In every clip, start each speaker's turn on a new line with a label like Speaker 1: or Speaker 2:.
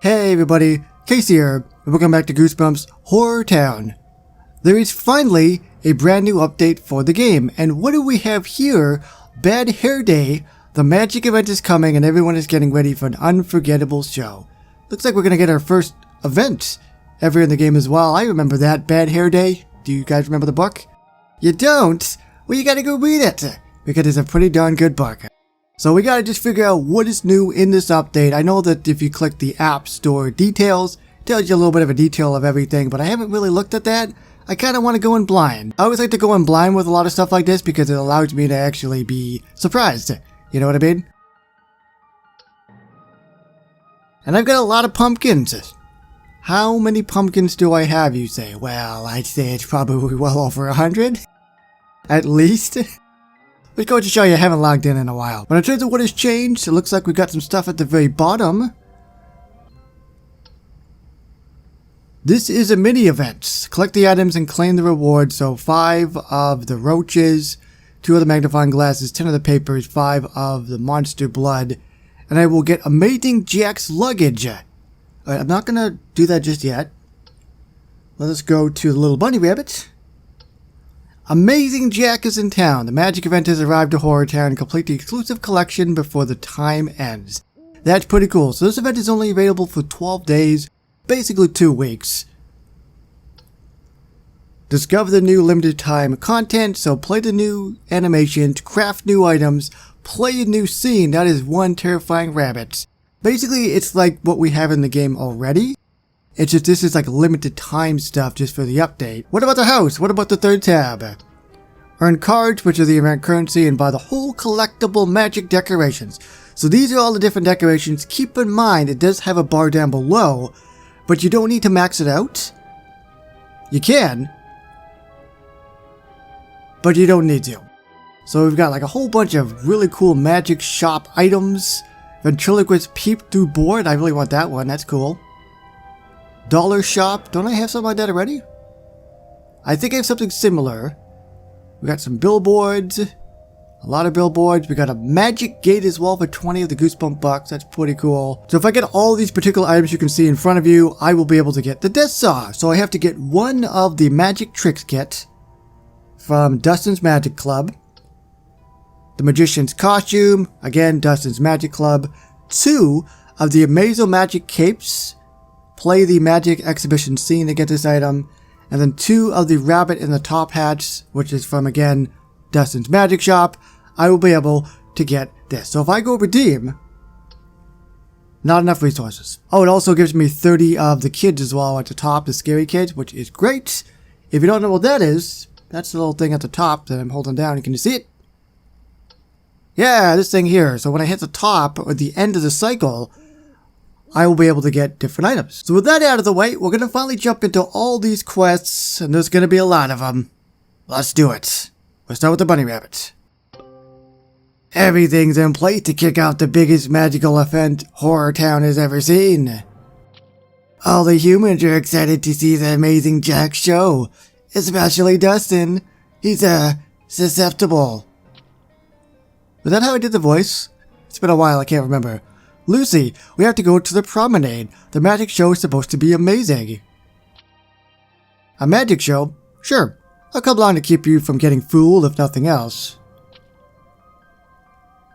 Speaker 1: Hey everybody, Casey here, and welcome back to Goosebumps HorrorTown. There is finally a brand new update for the game, and what do we have here? Bad Hair Day. The magic event is coming and everyone is getting ready for an unforgettable show. Looks like we're gonna get our first event ever in the game as well. I remember that, Bad Hair Day. Do you guys remember the book? You don't? Well, you gotta go read it, because it's a pretty darn good book. So we gotta just figure out what is new in this update. I know that if you click the App Store details, it tells you a little bit of a detail of everything, but I haven't really looked at that. I kinda wanna go in blind. I always like to go in blind with a lot of stuff like this because it allows me to actually be surprised. You know what I mean? And I've got a lot of pumpkins. How many pumpkins do I have, you say? Well, I'd say it's probably well over 100. At least. Let's go to show you I haven't logged in a while. But in terms of what has changed, it looks like we've got some stuff at the very bottom. This is a mini event. Collect the items and claim the reward. So 5 of the roaches, 2 of the magnifying glasses, 10 of the papers, 5 of the monster blood. And I will get Amazing Jack's luggage. I'm not going to do that just yet. Let us go to the little bunny rabbit. Amazing Jack is in town. The magic event has arrived to HorrorTown. Complete the exclusive collection before the time ends. That's pretty cool. So this event is only available for 12 days, basically 2 weeks. Discover the new limited time content. So play the new animations, craft new items, play a new scene. That is one terrifying rabbit. Basically, it's like what we have in the game already. It's just this is like limited time stuff just for the update. What about the house? What about the third tab? Earn cards, which are the event currency, and buy the whole collectible magic decorations. So these are all the different decorations. Keep in mind, it does have a bar down below, but you don't need to max it out. You can, but you don't need to. So we've got like a whole bunch of really cool magic shop items. Ventriloquist peep through board. I really want that one. That's cool. Dollar shop. Don't I have something like that already? I think I have something similar. We got some billboards. A lot of billboards. We got a magic gate as well for 20 of the Goosebump bucks. That's pretty cool. So if I get all these particular items you can see in front of you, I will be able to get the Death Saw. So I have to get one of the magic tricks kit from Dustin's Magic Club. The Magician's costume. Again, Dustin's Magic Club. 2 of the Amazo Magic capes. Play the magic exhibition scene to get this item, and then 2 of the rabbit in the top hats, which is from, again, Dustin's Magic Shop. I will be able to get this. So if I go redeem, not enough resources. Oh, it also gives me 30 of the kids as well at the top, the scary kids, which is great. If you don't know what that is, that's the little thing at the top that I'm holding down. Can you see it? Yeah, this thing here. So when I hit the top, or the end of the cycle, I will be able to get different items. So with that out of the way, we're going to finally jump into all these quests, and there's going to be a lot of them. Let's do it. We'll start with the bunny rabbit. Everything's in place to kick off the biggest magical event HorrorTown has ever seen. All the humans are excited to see the Amazing Jack show, especially Dustin. He's, susceptible. Was that how I did the voice? It's been a while, I can't remember. Lucy, we have to go to the promenade. The magic show is supposed to be amazing. A magic show? Sure. I'll come along to keep you from getting fooled, if nothing else.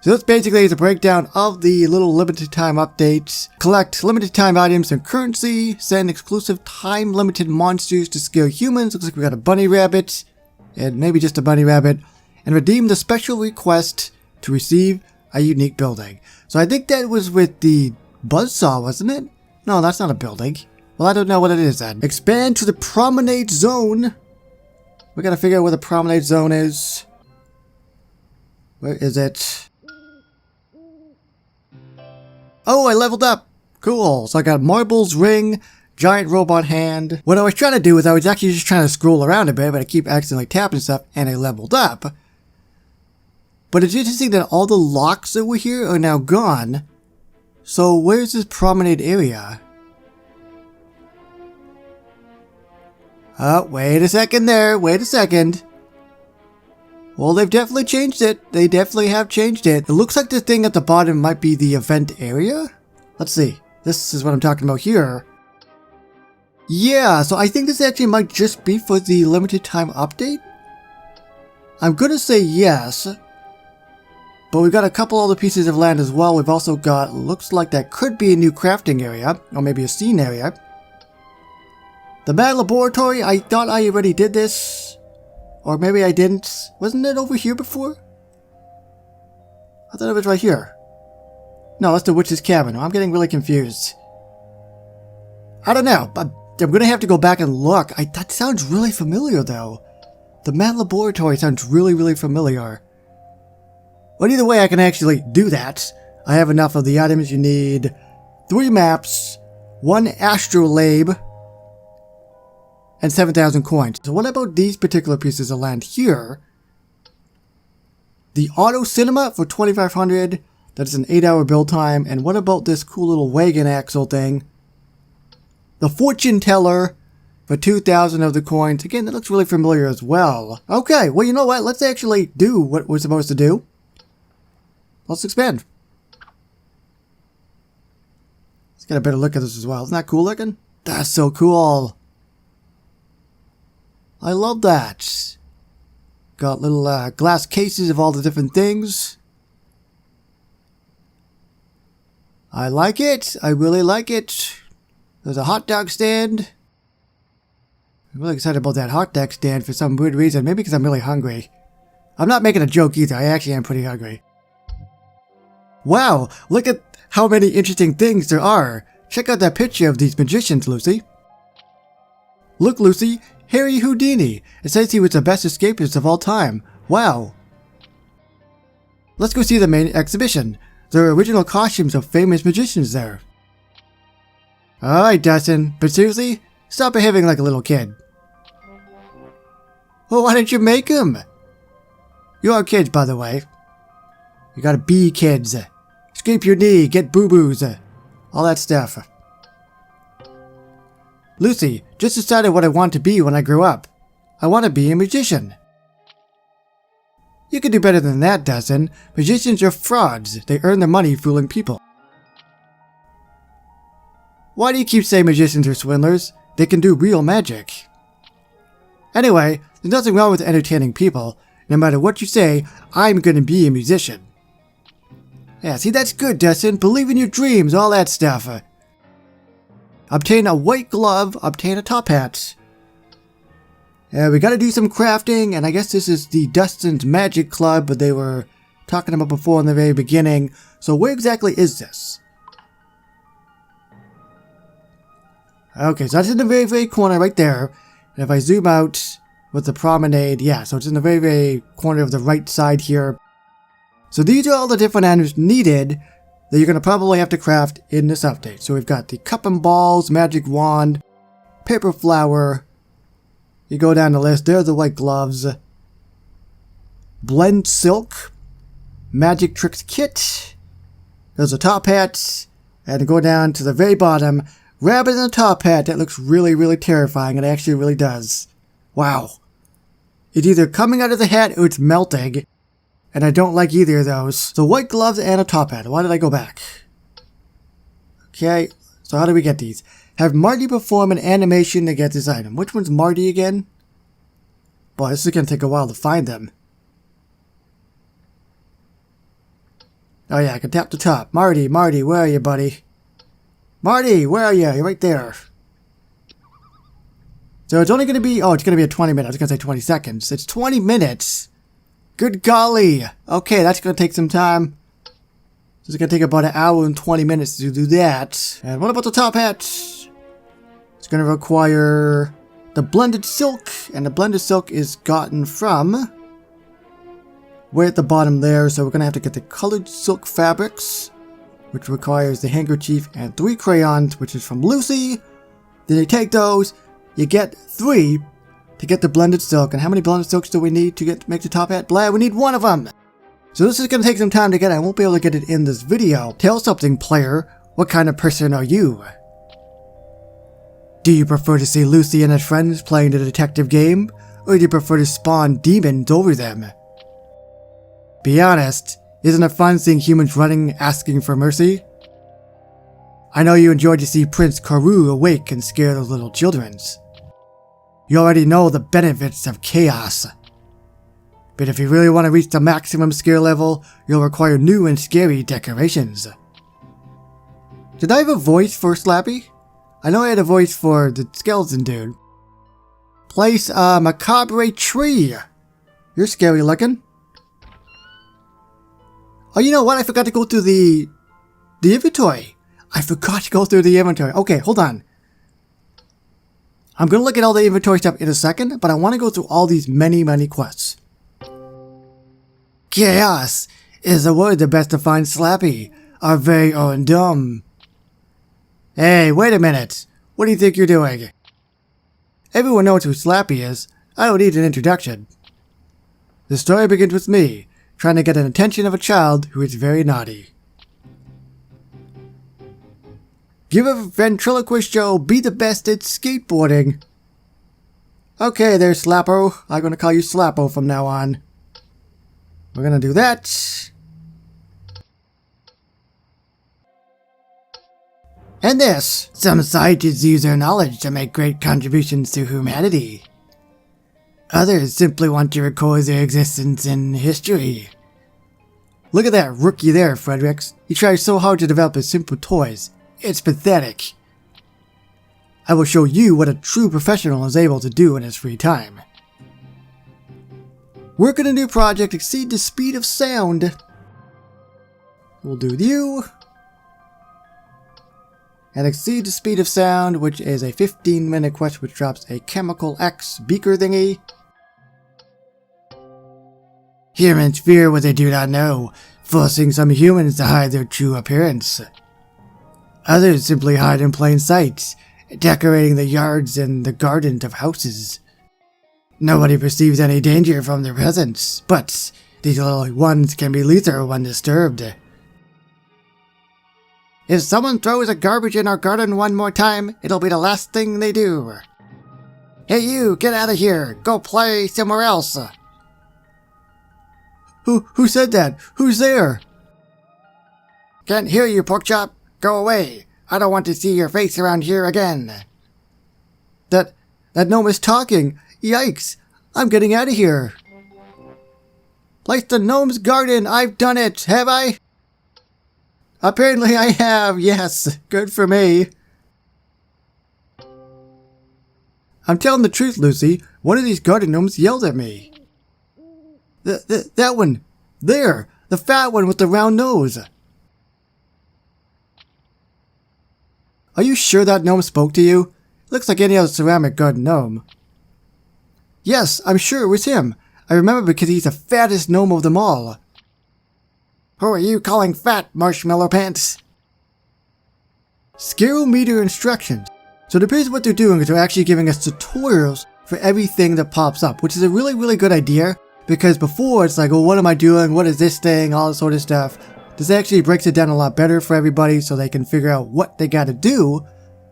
Speaker 1: So this basically is a breakdown of the little limited time updates. Collect limited time items and currency. Send exclusive time limited monsters to scare humans. Looks like we got a bunny rabbit. And maybe just a bunny rabbit. And redeem the special request to receive a unique building. So I think that was with the buzzsaw, wasn't it? No, that's not a building. Well, I don't know what it is then. Expand to the promenade zone. We gotta figure out where the promenade zone is. Where is it? Oh, I leveled up. Cool. So I got marbles, ring, giant robot hand. What I was trying to do is I was actually just trying to scroll around a bit, but I keep accidentally tapping stuff and I leveled up. But it's interesting that all the locks that were here are now gone. So where's this promenade area? Wait a second there. Wait a second. Well, they've definitely changed it. They definitely have changed it. It looks like the thing at the bottom might be the event area. Let's see. This is what I'm talking about here. Yeah, so I think this actually might just be for the limited time update. I'm gonna say yes. But we've got a couple other pieces of land as well. We've also got, looks like that could be a new crafting area, or maybe a scene area. The Mad Laboratory, I thought I already did this. Or maybe I didn't. Wasn't it over here before? I thought it was right here. No, that's the Witch's Cabin. I'm getting really confused. I don't know, but I'm gonna have to go back and look. That sounds really familiar though. The Mad Laboratory sounds really, really familiar. But either way, I can actually do that. I have enough of the items. You need 3 maps, 1 astrolabe, and 7,000 coins. So what about these particular pieces of land here? The auto cinema for 2,500. That's an 8-hour build time. And what about this cool little wagon axle thing? The fortune teller for 2,000 of the coins. Again, that looks really familiar as well. Okay, well, you know what? Let's actually do what we're supposed to do. Let's expand. Let's get a better look at this as well. Isn't that cool looking? That's so cool. I love that. Got little glass cases of all the different things. I like it. I really like it. There's a hot dog stand. I'm really excited about that hot dog stand for some weird reason. Maybe because I'm really hungry. I'm not making a joke either. I actually am pretty hungry. Wow, look at how many interesting things there are. Check out that picture of these magicians, Lucy. Look, Lucy, Harry Houdini. It says he was the best escapist of all time. Wow. Let's go see the main exhibition. There are original costumes of famous magicians there. Alright, Dustin, but seriously, stop behaving like a little kid. Well, why didn't you make them? You are kids, by the way. You gotta be kids. Scrape your knee, get boo-boos, all that stuff. Lucy, just decided what I want to be when I grow up. I want to be a magician. You can do better than that, Dustin. Magicians are frauds. They earn their money fooling people. Why do you keep saying magicians are swindlers? They can do real magic. Anyway, there's nothing wrong with entertaining people. No matter what you say, I'm gonna be a musician. Yeah, see, that's good, Dustin. Believe in your dreams, all that stuff. Obtain a white glove, obtain a top hat. We gotta do some crafting, and I guess this is the Dustin's Magic Club, but they were talking about before in the very beginning. So where exactly is this? Okay, so that's in the very, very corner right there. And if I zoom out with the promenade, yeah, so it's in the very, very corner of the right side here. So these are all the different items needed that you're going to probably have to craft in this update. So we've got the cup and balls, magic wand, paper flower. You go down the list, there are the white gloves. Blend silk, magic tricks kit. There's a top hat. And go down to the very bottom, rabbit in the top hat. That looks really, really terrifying. It actually really does. Wow. It's either coming out of the hat or it's melting. And I don't like either of those. So white gloves and a top hat. Why did I go back? Okay, so how do we get these? Have Marty perform an animation to get this item. Which one's Marty again? Boy, this is going to take a while to find them. Oh yeah, I can tap the top. Marty, Marty, where are you, buddy? Marty, where are you? You're right there. So it's only going to be... Oh, it's going to be a 20 minutes. I was going to say 20 seconds. It's 20 minutes! Good golly! Okay, that's going to take some time. So it's going to take about an hour and 20 minutes to do that. And what about the top hat? It's going to require the blended silk. And the blended silk is gotten from... way at the bottom there. So we're going to have to get the colored silk fabrics, which requires the handkerchief and 3 crayons, which is from Lucy. Then you take those, you get 3 to get the blended silk. And how many blended silks do we need to make the top hat? Blah, we need 1 of them. So this is going to take some time to get. I won't be able to get it in this video. Tell something, player. What kind of person are you? Do you prefer to see Lucy and her friends playing the detective game? Or do you prefer to spawn demons over them? Be honest, isn't it fun seeing humans running asking for mercy? I know you enjoyed to see Prince Karoo awake and scare those little childrens. You already know the benefits of chaos. But if you really want to reach the maximum scare level, you'll require new and scary decorations. Did I have a voice for Slappy? I know I had a voice for the skeleton dude. Place a macabre tree. You're scary looking. Oh, you know what? I forgot to go through the inventory. I forgot to go through the inventory. Okay, hold on. I'm going to look at all the inventory stuff in a second, but I want to go through all these many quests. Chaos is the word that best defines Slappy, our very own dumb. Hey, wait a minute. What do you think you're doing? Everyone knows who Slappy is. I don't need an introduction. The story begins with me, trying to get an attention of a child who is very naughty. Give a ventriloquist show, be the best at skateboarding. Okay there, Slappo. I'm going to call you Slappo from now on. We're going to do that. And this. Some scientists use their knowledge to make great contributions to humanity. Others simply want to record their existence in history. Look at that rookie there, Fredericks. He tries so hard to develop his simple toys. It's pathetic. I will show you what a true professional is able to do in his free time. Work on a new project, exceed the speed of sound. We'll do you. And exceed the speed of sound, which is a 15-minute quest which drops a Chemical X beaker thingy. Humans fear what they do not know, forcing some humans to hide their true appearance. Others simply hide in plain sight, decorating the yards and the gardens of houses. Nobody perceives any danger from their presence, but these little ones can be lethal when disturbed. If someone throws a garbage in our garden one more time, it'll be the last thing they do. Hey you, get out of here! Go play somewhere else! Who said that? Who's there? Can't hear you, Porkchop. Go away. I don't want to see your face around here again. That gnome is talking. Yikes. I'm getting out of here. Like the gnome's garden. I've done it. Have I? Apparently I have. Yes. Good for me. I'm telling the truth, Lucy. One of these garden gnomes yelled at me. That one. There. The fat one with the round nose. Are you sure that gnome spoke to you? Looks like any other ceramic garden gnome. Yes, I'm sure it was him. I remember because he's the fattest gnome of them all. Who are you calling fat, Marshmallow Pants? Scarometer instructions. So it appears what they're doing is they're actually giving us tutorials for everything that pops up, which is a really good idea. Because before it's like, oh, what am I doing? What is this thing? All this sort of stuff. This actually breaks it down a lot better for everybody so they can figure out what they gotta do.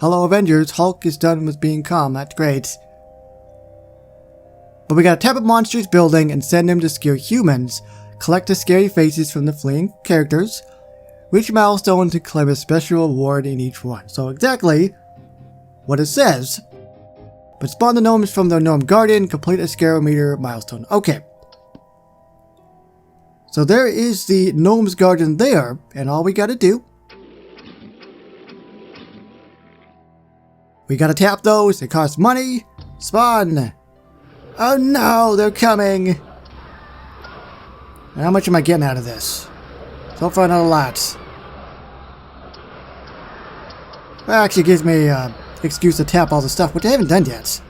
Speaker 1: Hello Avengers, Hulk is done with being calm, that's great. But we gotta tap a monster's building and send him to scare humans, collect the scary faces from the fleeing characters, reach milestones to claim a special award in each one. So exactly what it says. But spawn the gnomes from the gnome garden, complete a scarometer milestone. Okay. So there is the gnome's garden there, and all we gotta do, we gotta tap those, it costs money, spawn. Oh no, they're coming. And how much am I getting out of this? So far not a lot. That actually gives me an excuse to tap all the stuff, which I haven't done yet.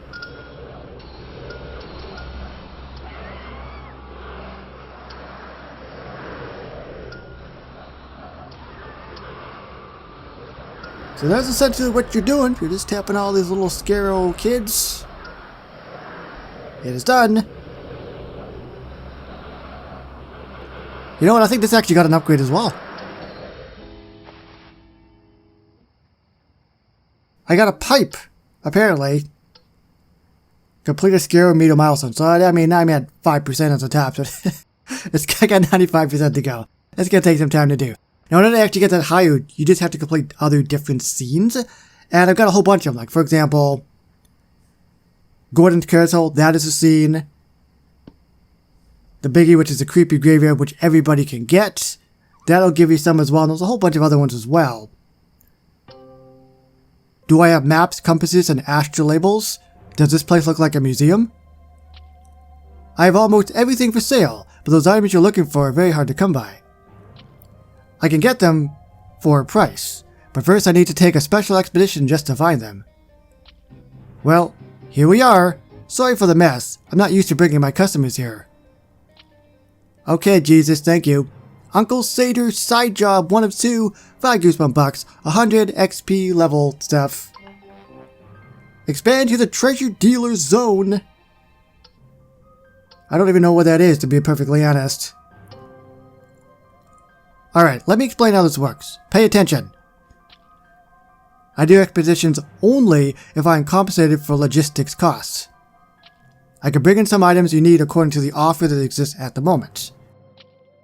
Speaker 1: So that's essentially what you're doing. You're just tapping all these little scaro kids. It is done. You know what? I think this actually got an upgrade as well. I got a pipe, apparently. Complete a scarometer milestone. So, I mean, I'm at 5% at the top. So I got 95% to go. It's going to take some time to do. Now in order to actually get that higher, you just have to complete other different scenes. And I've got a whole bunch of them. Like, for example, Gordon's Carousel, that is a scene. The Biggie, which is a creepy graveyard, which everybody can get. That'll give you some as well. And there's a whole bunch of other ones as well. Do I have maps, compasses, and astrolabels? Does this place look like a museum? I have almost everything for sale, but those items you're looking for are very hard to come by. I can get them for a price, but first I need to take a special expedition just to find them. Well, here we are. Sorry for the mess. I'm not used to bringing my customers here. Okay, Jesus, thank you. Uncle Sater's side job, 1 of 2, 5 Goosebumps bucks, 100 XP level stuff. Expand to the treasure dealer zone. I don't even know what that is, to be perfectly honest. Alright, let me explain how this works. Pay attention. I do expeditions only if I am compensated for logistics costs. I can bring in some items you need according to the offer that exists at the moment.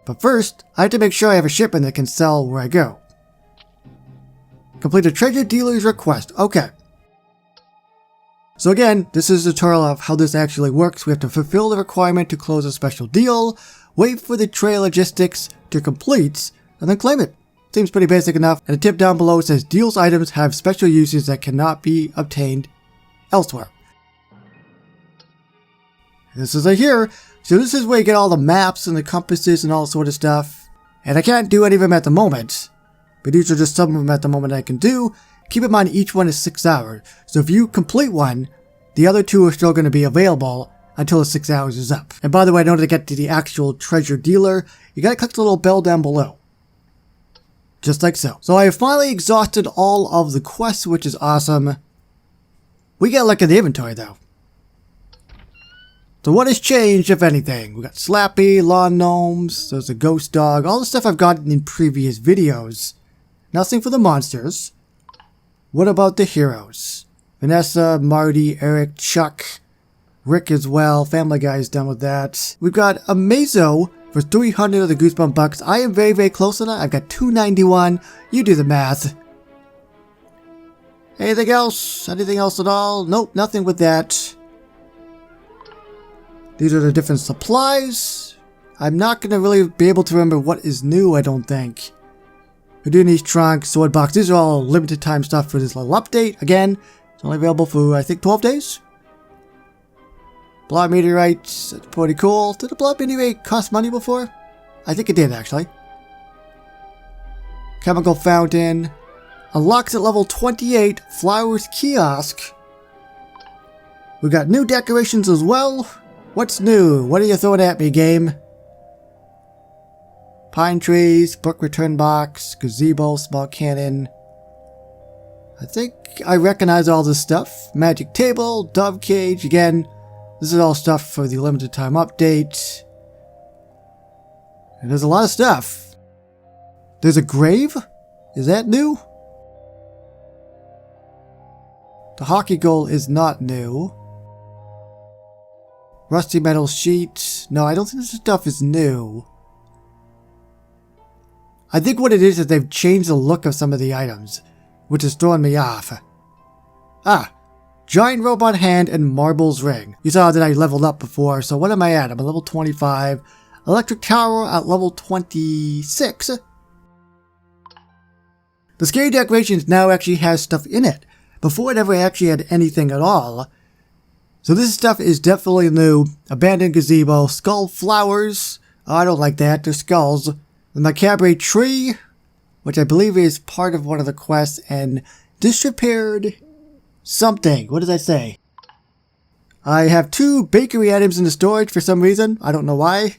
Speaker 1: But first, I have to make sure I have a shipment that can sell where I go. Complete a treasure dealer's request. Okay. So again, this is a tutorial of how this actually works. We have to fulfill the requirement to close a special deal, wait for the trail logistics to complete, and then claim it. Seems pretty basic enough. And a tip down below says deals items have special uses that cannot be obtained elsewhere. This is here. So this is where you get all the maps and the compasses and all sort of stuff. And I can't do any of them at the moment. But these are just some of them at the moment I can do. Keep in mind each one is 6 hours. So if you complete one, the other 2 are still going to be available until the 6 hours is up. And by the way, in order to get to the actual treasure dealer, you gotta click the little bell down below. Just like so. So I have finally exhausted all of the quests, which is awesome. We get a look at the inventory though. So what has changed, if anything? We got Slappy, Lawn Gnomes, there's a Ghost Dog, all the stuff I've gotten in previous videos. Nothing for the monsters. What about the heroes? Vanessa, Marty, Eric, Chuck, Rick as well. Family Guy is done with that. We've got a Mazo for 300 of the Goosebumps bucks. I am very, very close to that. I've got 291. You do the math. Anything else? Anything else at all? Nope, nothing with that. These are the different supplies. I'm not going to really be able to remember what is new, I don't think. Houdini's trunk, sword box. These are all limited time stuff for this little update. Again, it's only available for, I think, 12 days. Blood meteorites. That's pretty cool. Did a blood meteorite cost money before? I think it did, actually. Chemical fountain. Unlocks at level 28. Flowers kiosk. We got new decorations as well. What's new? What are you throwing at me, game? Pine trees, book return box, gazebo, small cannon. I think I recognize all this stuff. Magic table, dove cage. Again, this is all stuff for the limited time update. And there's a lot of stuff. There's a grave? Is that new? The hockey goal is not new. Rusty metal sheet. No, I don't think this stuff is new. I think what it is they've changed the look of some of the items, which is throwing me off. Ah, giant robot hand and marbles ring. You saw that I leveled up before, so what am I at? I'm at level 25. Electric tower at level 26. The scary decorations now actually has stuff in it. Before it ever actually had anything at all. So this stuff is definitely new. Abandoned gazebo, skull flowers. Oh, I don't like that, they're skulls. The macabre tree, which I believe is part of one of the quests, and disrepaired something. What does that say? I have 2 bakery items in the storage for some reason. I don't know why.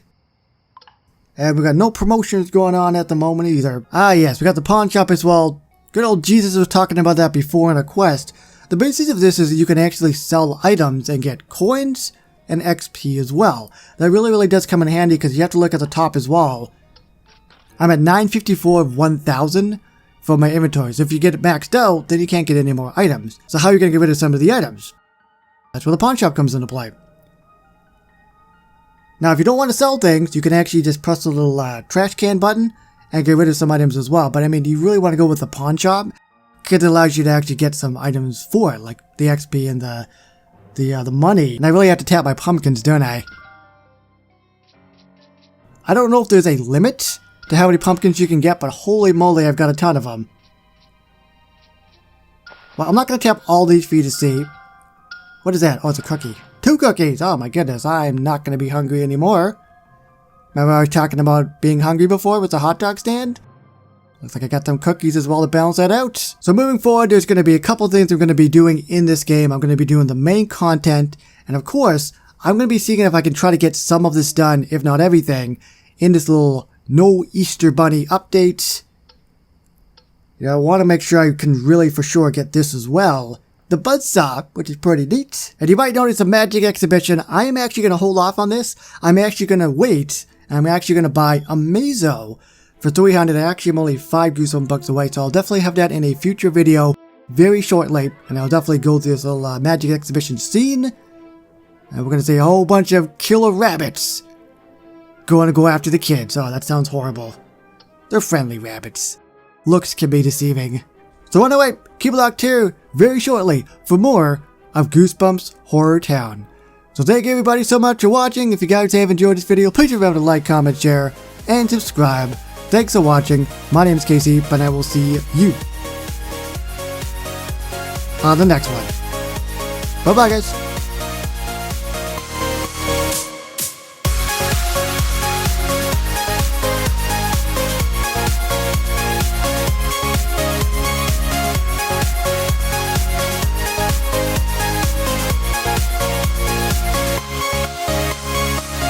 Speaker 1: And we got no promotions going on at the moment either. Ah yes, we got the pawn shop as well. Good old Jesus was talking about that before in a quest. The basis of this is that you can actually sell items and get coins and XP as well. That really does come in handy because you have to look at the top as well. I'm at 954 of 1000 for my inventory. So if you get it maxed out, then you can't get any more items. So how are you going to get rid of some of the items? That's where the pawn shop comes into play. Now if you don't want to sell things, you can actually just press the little trash can button and get rid of some items as well. But I mean, you really want to go with the pawn shop because it allows you to actually get some items for it, like the XP and the money. And I really have to tap my pumpkins, don't I? I don't know if there's a limit to how many pumpkins you can get, but holy moly, I've got a ton of them. Well, I'm not going to tap all these for you to see. What is that? Oh, it's a cookie. 2 cookies! Oh my goodness, I'm not going to be hungry anymore. Remember I was talking about being hungry before with the hot dog stand? Looks like I got some cookies as well to balance that out. So moving forward, there's going to be a couple things I'm going to be doing in this game. I'm going to be doing the main content, and of course, I'm going to be seeing if I can try to get some of this done, if not everything, in this little No Easter Bunny update. You know, I want to make sure I can really for sure get this as well. The buzzsaw, which is pretty neat. And you might notice a magic exhibition. I am actually going to hold off on this. I'm actually going to wait, and I'm actually going to buy a Mazo for 300. Actually, I'm only 5 Goosebumps bucks away, so I'll definitely have that in a future video very shortly. And I'll definitely go through this little magic exhibition scene. And we're going to see a whole bunch of killer rabbits going to go after the kids. Oh, that sounds horrible. They're friendly rabbits. Looks can be deceiving. So anyway, keep it locked here very shortly for more of Goosebumps HorrorTown. So thank you everybody so much for watching. If you guys have enjoyed this video, please remember to like, comment, share, and subscribe. Thanks for watching. My name is Casey, and I will see you on the next one. Bye bye guys.